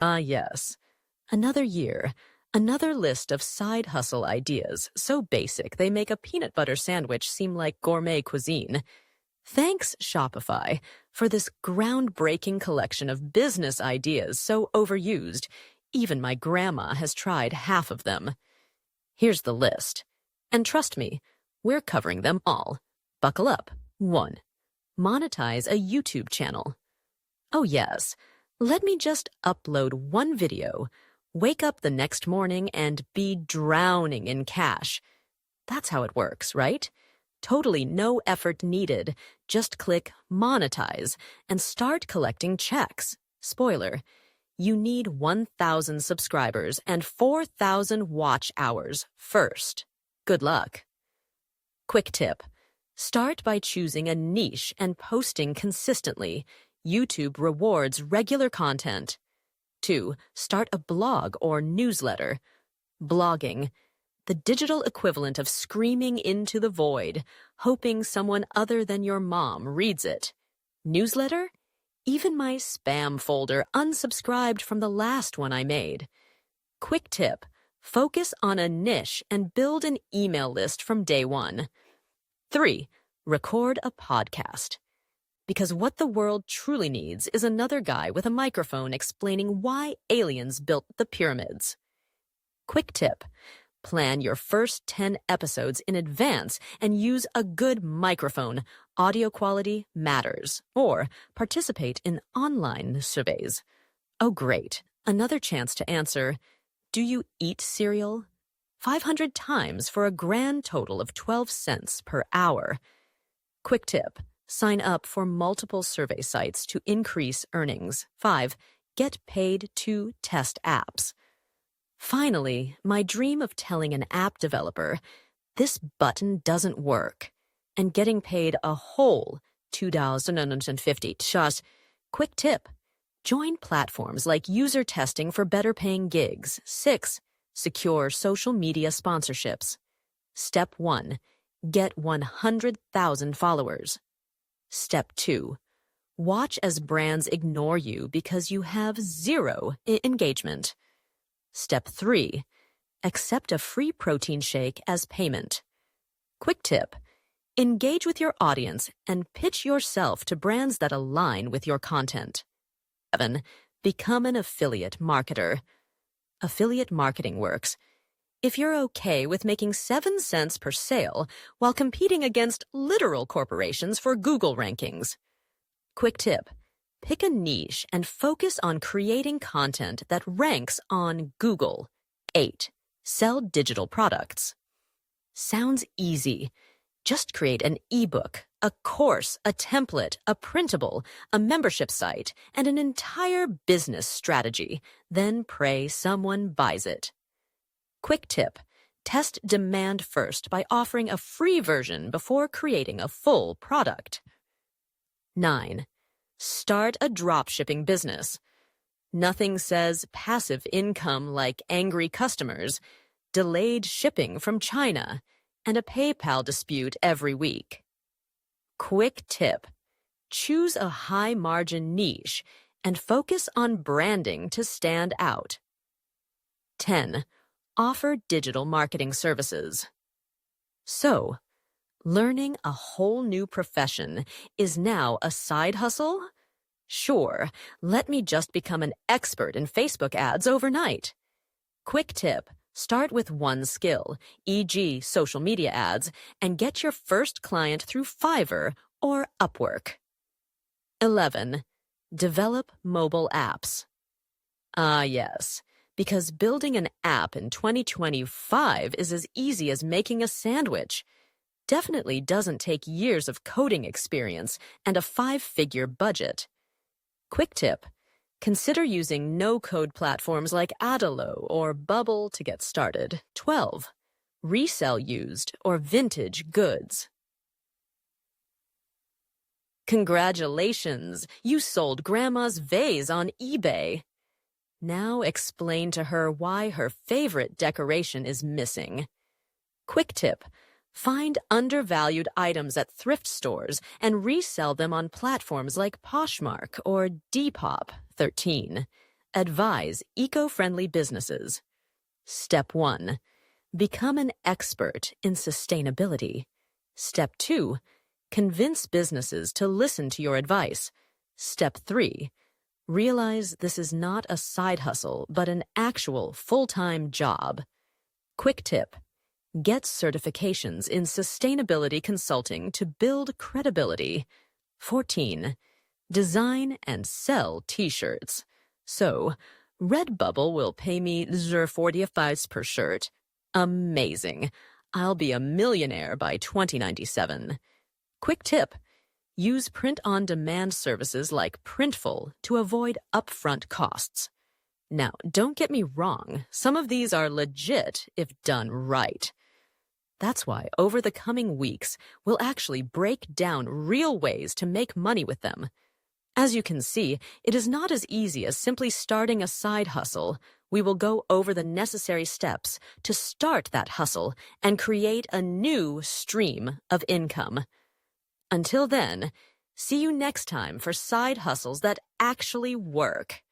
Ah, yes. Another year, another list of side hustle ideas, so basic they make a peanut butter sandwich seem like gourmet cuisine. Thanks, Shopify, for this groundbreaking collection of business ideas so overused, even my grandma has tried half of them. Here's the list. And trust me, we're covering them all. Buckle up. 1. Monetize a YouTube channel. Oh yes, let me just upload one video, wake up the next morning and be drowning in cash. That's how it works, right? Totally no effort needed. Just click monetize and start collecting checks. Spoiler, you need 1,000 subscribers and 4,000 watch hours first. Good luck. Quick tip. Start by choosing a niche and posting consistently. YouTube rewards regular content. 2. Start a blog or newsletter. Blogging, the digital equivalent of screaming into the void, hoping someone other than your mom reads it. Newsletter? Even my spam folder unsubscribed from the last one I made. Quick tip. Focus on a niche and build an email list from day one. 3. Record a podcast. Because what the world truly needs is another guy with a microphone explaining why aliens built the pyramids. Quick tip. Plan your first 10 episodes in advance and use a good microphone. Audio quality matters. Or participate in online surveys. Oh, great. Another chance to answer, do you eat cereal? 500 times for a grand total of 12 cents per hour. Quick tip. Sign up for multiple survey sites to increase earnings. 5. Get paid to test apps. Finally, my dream of telling an app developer, this button doesn't work, and getting paid a whole $2.50. Quick tip. Join platforms like user testing for better paying gigs. 6. Secure social media sponsorships. Step 1. Get 100,000 followers. Step 2. Watch as brands ignore you because you have zero engagement. Step 3. Accept a free protein shake as payment. Quick tip. Engage with your audience and pitch yourself to brands that align with your content. 7. Become an affiliate marketer. Affiliate marketing works if you're okay with making 7 cents per sale while competing against literal corporations for Google rankings. Quick tip. Pick a niche and focus on creating content that ranks on Google. 8. Sell digital products. Sounds easy. Just create an ebook, a course, a template, a printable, a membership site, and an entire business strategy. Then pray someone buys it. Quick tip. Test demand first by offering a free version before creating a full product. 9. Start a dropshipping business. Nothing says passive income like angry customers, delayed shipping from China, and a PayPal dispute every week. Quick tip. Choose a high-margin niche and focus on branding to stand out. 10. Offer digital marketing services. So, learning a whole new profession is now a side hustle? Sure, let me just become an expert in Facebook ads overnight. Quick tip. Start with one skill, e.g. social media ads, and get your first client through Fiverr or Upwork. 11. Develop mobile apps. Ah, yes, because building an app in 2025 is as easy as making a sandwich. Definitely doesn't take years of coding experience and a 5-figure budget. Quick tip. Consider using no-code platforms like Adalo or Bubble to get started. 12. Resell used or vintage goods. Congratulations! You sold Grandma's vase on eBay. Now explain to her why her favorite decoration is missing. Quick tip. Find undervalued items at thrift stores and resell them on platforms like Poshmark or Depop. 13. Advise eco-friendly businesses. Step 1. Become an expert in sustainability. Step 2. Convince businesses to listen to your advice. Step 3. Realize this is not a side hustle, but an actual full-time job. Quick tip. Get certifications in sustainability consulting to build credibility. 14. Design and sell t-shirts. So, Redbubble will pay me 45 per shirt. Amazing. I'll be a millionaire by 2097. Quick tip. Use print-on-demand services like Printful to avoid upfront costs. Now, don't get me wrong. Some of these are legit if done right. That's why over the coming weeks, we'll actually break down real ways to make money with them. As you can see, it is not as easy as simply starting a side hustle. We will go over the necessary steps to start that hustle and create a new stream of income. Until then, see you next time for side hustles that actually work.